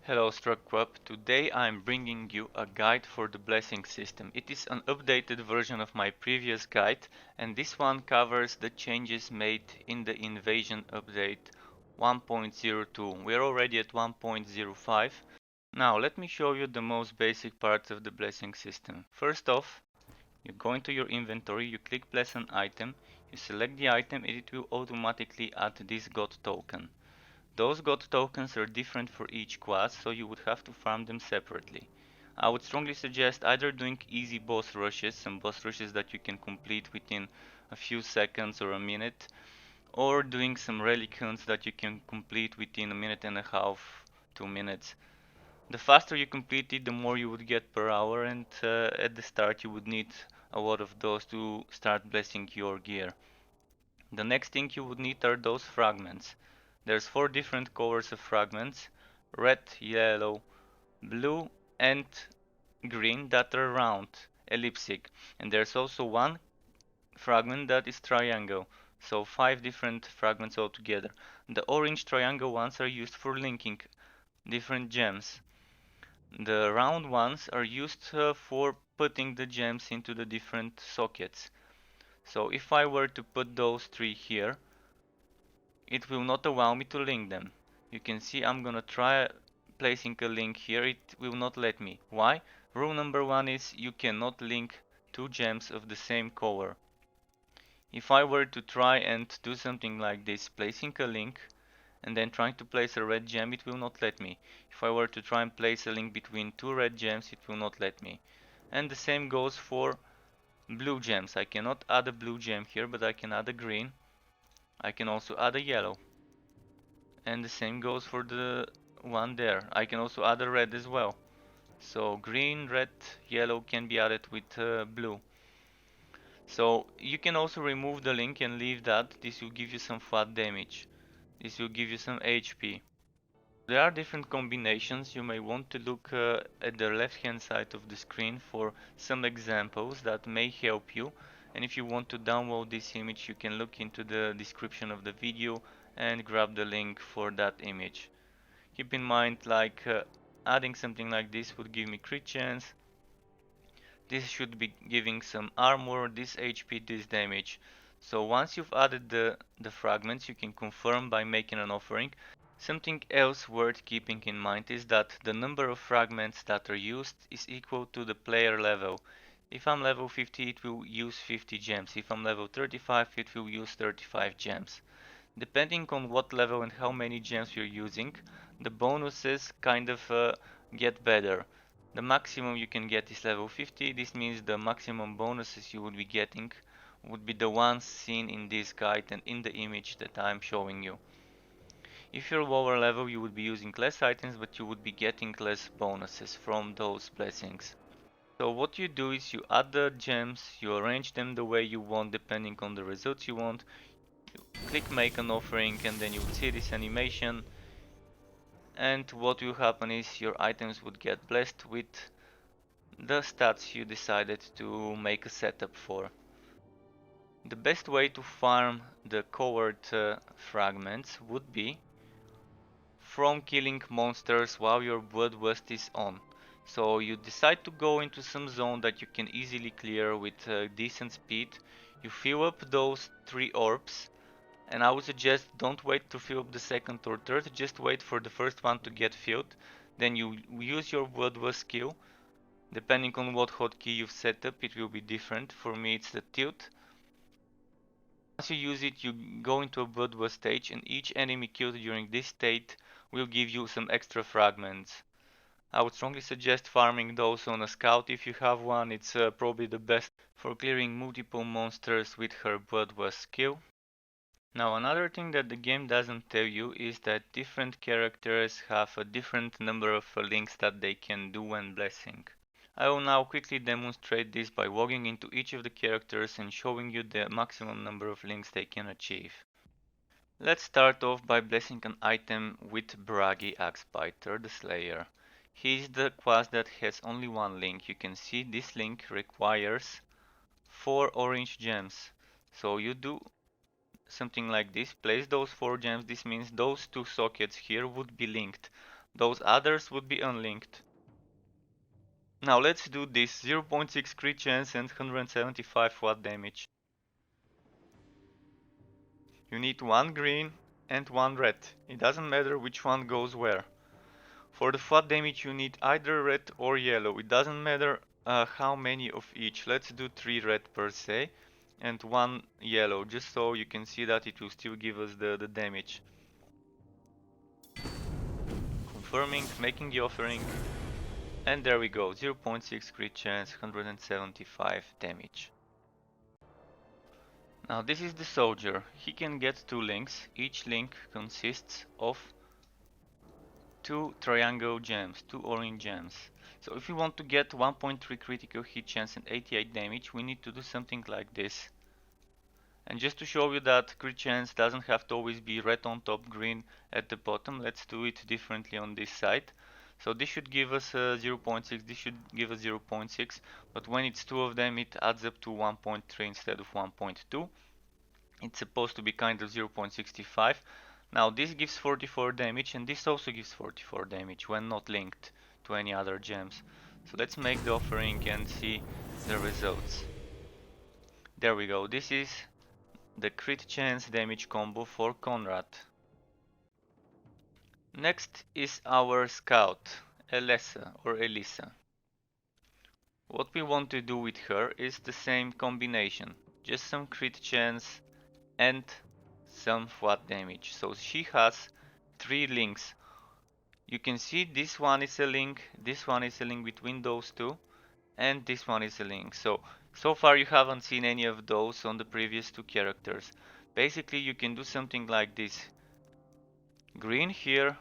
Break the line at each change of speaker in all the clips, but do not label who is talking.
Hello Struckwap, today I'm bringing you a guide for the blessing system. It is an updated version of my previous guide, and this one covers the changes made in the invasion update 1.02. We're already at 1.05. Now let me show you the most basic parts of the blessing system. First off, you go into your inventory, you click bless an item, you select the item and it will automatically add this God token. Those God tokens are different for each class, so you would have to farm them separately. I would strongly suggest either doing easy boss rushes, some boss rushes that you can complete within a few seconds or a minute, or doing some relic hunts that you can complete within a minute and a half, 2 minutes. The faster you complete it, the more you would get per hour, and at the start you would need a lot of those to start blessing your gear. The next thing you would need are those fragments. There's 4 different colors of fragments: red, yellow, blue and green that are round, elliptic. And there's also one fragment that is triangle. So 5 different fragments altogether. The orange triangle ones are used for linking different gems. The round ones are used for putting the gems into the different sockets. So if I were to put those 3 here, it will not allow me to link them. You can see I'm gonna try placing a link here, it will not let me. Why? Rule number 1 is you cannot link 2 gems of the same color. If I were to try and do something like this, placing a link and then trying to place a red gem, it will not let me. If I were to try and place a link between 2 red gems, it will not let me. And the same goes for blue gems. I cannot add a blue gem here, but I can add a green. I can also add a yellow. And the same goes for the one there. I can also add a red as well. So green, red, yellow can be added with blue. So you can also remove the link and leave that. This will give you some flat damage. This will give you some HP. There are different combinations. You may want to look at the left hand side of the screen for some examples that may help you. And if you want to download this image, you can look into the description of the video and grab the link for that image. Keep in mind, like adding something like this would give me crit chance. This should be giving some armor, this HP, this damage. So once you've added the fragments, you can confirm by making an offering. Something else worth keeping in mind is that the number of fragments that are used is equal to the player level. If I'm level 50, it will use 50 gems. If I'm level 35, it will use 35 gems. Depending on what level and how many gems you're using, the bonuses kind of get better. The maximum you can get is level 50. This means the maximum bonuses you would be getting would be the ones seen in this guide and in the image that I'm showing you. If you're lower level, you would be using less items, but you would be getting less bonuses from those blessings. So what you do is you add the gems, you arrange them the way you want depending on the results you want. You click make an offering and then you would see this animation, and what will happen is your items would get blessed with the stats you decided to make a setup for. The best way to farm the colored fragments would be from killing monsters while your bloodlust is on. So you decide to go into some zone that you can easily clear with decent speed. You fill up those 3 orbs, and I would suggest don't wait to fill up the second or third, just wait for the first one to get filled. Then you use your bloodlust skill. Depending on what hotkey you've set up, it will be different. For me it's the tilt. Once you use it, you go into a bloodlust stage, and each enemy killed during this state will give you some extra fragments. I would strongly suggest farming those on a scout if you have one. It's probably the best for clearing multiple monsters with her bloodlust skill. Now another thing that the game doesn't tell you is that different characters have a different number of links that they can do when blessing. I will now quickly demonstrate this by logging into each of the characters and showing you the maximum number of links they can achieve. Let's start off by blessing an item with Bragi Axebiter, the Slayer. He is the class that has only one link. You can see this link requires 4 orange gems. So you do something like this, place those 4 gems. This means those 2 sockets here would be linked. Those others would be unlinked. Now let's do this. 0.6 crit chance and 175 watt damage. You need one green and one red. It doesn't matter which one goes where. For the flat damage you need either red or yellow. It doesn't matter how many of each. Let's do 3 red per se and 1 yellow, just so you can see that it will still give us the damage. Confirming, making the offering, and there we go. 0.6 crit chance, 175 damage. Now this is the soldier. He can get 2 links. Each link consists of 2 triangle gems, 2 orange gems. So if we want to get 1.3 critical hit chance and 88 damage, we need to do something like this. And just to show you that crit chance doesn't have to always be red on top, green at the bottom, let's do it differently on this side. So this should give us 0.6, this should give us 0.6, but when it's 2 of them it adds up to 1.3 instead of 1.2. It's supposed to be kind of 0.65. Now this gives 44 damage and this also gives 44 damage when not linked to any other gems. So let's make the offering and see the results. There we go. This is the crit chance damage combo for Conrad. Next is our scout, Elisa. What we want to do with her is the same combination, just some crit chance and some flat damage. So she has 3 links. You can see this one is a link, this one is a link between those two, and this one is a link. So far you haven't seen any of those on the previous 2 characters. Basically you can do something like this. Green here,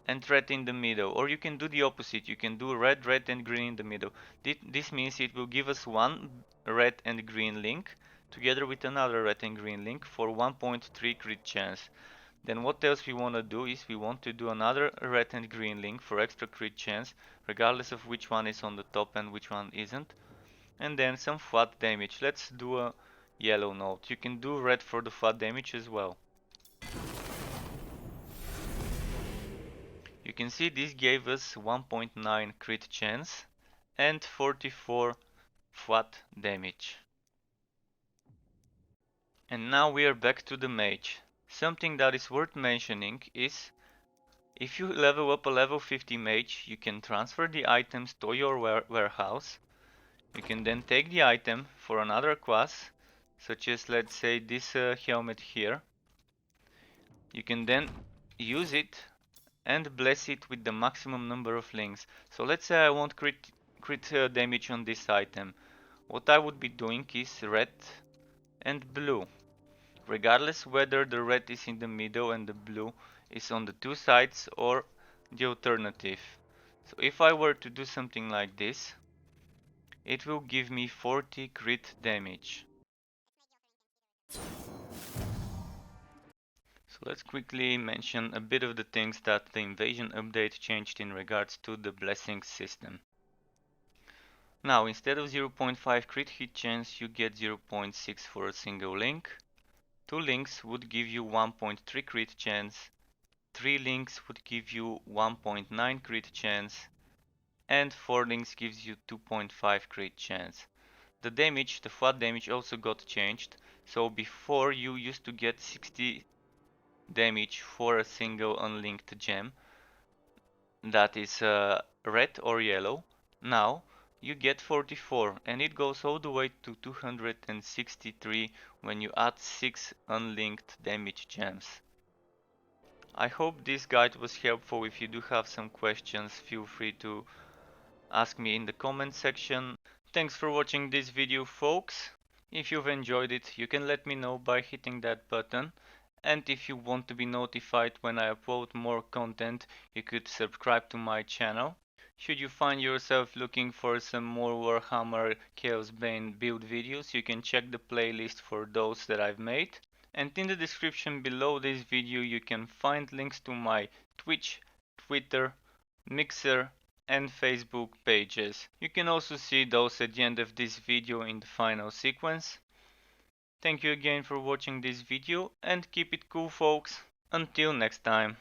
and red in the middle. Or you can do the opposite. You can do red, and green in the middle. This means it will give us one red and green link together with another red and green link for 1.3 crit chance. Then what else we want to do is we want to do another red and green link for extra crit chance, regardless of which one is on the top and which one isn't. And then some flat damage. Let's do a yellow note. You can do red for the flat damage as well. You can see this gave us 1.9 crit chance and 44 flat damage. And now we are back to the mage. Something that is worth mentioning is if you level up a level 50 mage, you can transfer the items to your warehouse. You can then take the item for another class, such as let's say this helmet here. You can then use it and bless it with the maximum number of links. So let's say I want crit damage on this item. What I would be doing is red and blue, regardless whether the red is in the middle and the blue is on the 2 sides or the alternative. So if I were to do something like this, it will give me 40 crit damage. So let's quickly mention a bit of the things that the invasion update changed in regards to the blessing system. Now instead of 0.5 crit hit chance, you get 0.6 for a single link. 2 links would give you 1.3 crit chance, 3 links would give you 1.9 crit chance, and 4 links gives you 2.5 crit chance. The damage, the flat damage also got changed, so before you used to get 60 damage for a single unlinked gem that is red or yellow. Now you get 44 and it goes all the way to 263 when you add 6 unlinked damage gems. I hope this guide was helpful. If you do have some questions, feel free to ask me in the comment section. Thanks for watching this video, folks. If you've enjoyed it, you can let me know by hitting that button. And if you want to be notified when I upload more content, you could subscribe to my channel. Should you find yourself looking for some more Warhammer CHAOSBANE build videos, you can check the playlist for those that I've made. And in the description below this video you can find links to my Twitch, Twitter, Mixer and Facebook pages. You can also see those at the end of this video in the final sequence. Thank you again for watching this video and keep it cool, folks. Until next time.